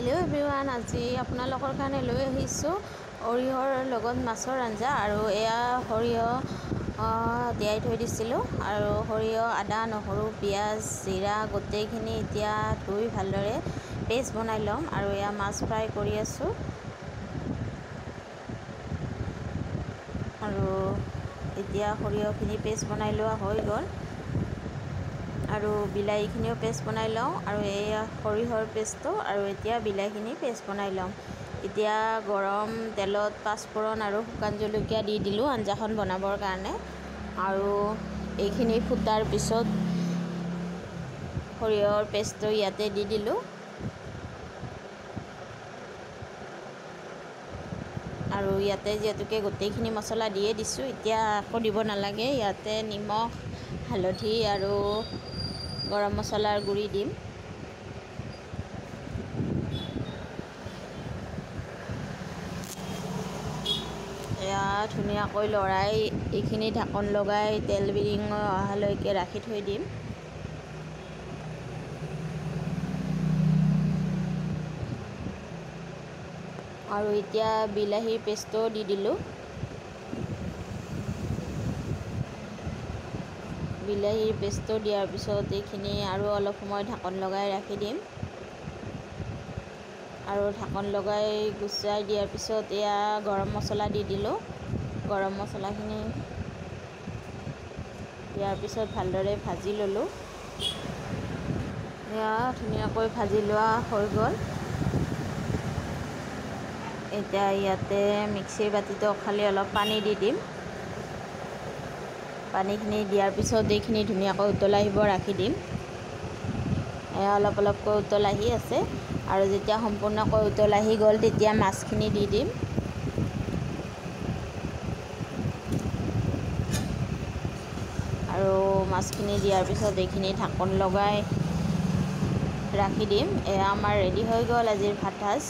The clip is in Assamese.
হেল্ল' এভৰিৱান, আজি আপোনালোকৰ কাৰণে লৈ আহিছোঁ সৰিয়হৰ লগত মাছৰ আঞ্জা। আৰু এয়া সৰিয়হ তিয়াই থৈ দিছিলোঁ, আৰু সৰিয়হ, আদা, নহৰু, পিঁয়াজ, জিৰা গোটেইখিনি এতিয়া ধুই ভালদৰে পেষ্ট বনাই ল'ম। আৰু এয়া মাছ ফ্ৰাই কৰি আছোঁ। আৰু এতিয়া সৰিয়হখিনি পেষ্ট বনাই লোৱা হৈ গ'ল, আৰু বিলাহীখিনিও পেষ্ট বনাই লওঁ। আৰু এয়া সৰিয়হৰ পেষ্টটো, আৰু এতিয়া বিলাহীখিনি পেষ্ট বনাই লওঁ। এতিয়া গৰম তেলত পাঁচফোৰণ আৰু শুকান জলকীয়া দি দিলোঁ আঞ্জাখন বনাবৰ কাৰণে। আৰু এইখিনি ফুটাৰ পিছত সৰিয়হৰ পেষ্টটো ইয়াতে দি দিলোঁ। আৰু ইয়াতে যিহেতুকে গোটেইখিনি মছলা দিয়ে দিছোঁ, এতিয়া আকৌ দিব নালাগে। ইয়াতে নিমখ, হালধি আৰু গৰম মছলাৰ গুড়ি দিম। এয়া ধুনীয়াকৈ লৰাই এইখিনি ঢাকন লগাই তেল বিৰিঙ অহালৈকে ৰাখি থৈ দিম। আৰু এতিয়া বিলাহীৰ পেষ্টটো দি দিলোঁ। বিলাহীৰ পেষ্টটো দিয়াৰ পিছত এইখিনি আৰু অলপ সময় ঢাকন লগাই ৰাখি দিম। আৰু ঢাকন লগাই গুচাই দিয়াৰ পিছত এয়া গৰম মছলা দি দিলোঁ। গৰম মছলাখিনি দিয়াৰ পিছত ভালদৰে ভাজি ল'লোঁ। এয়া ধুনীয়াকৈ ভাজি লোৱা হৈ গ'ল। এতিয়া ইয়াতে মিক্সিৰ বাতিটো খালি অলপ পানী দি দিম। পানীখিনি দিয়াৰ পিছত এইখিনি ধুনীয়াকৈ উতল আহিব ৰাখি দিম। এয়া অলপ অলপকৈ উতল আহি আছে, আৰু যেতিয়া সম্পূৰ্ণকৈ উতল আহি গ'ল তেতিয়া মাছখিনি দি দিম। আৰু মাছখিনি দিয়াৰ পিছত এইখিনি ঢাকন লগাই ৰাখি দিম। এয়া আমাৰ ৰেডি হৈ গ'ল আজিৰ ভাত সাজ।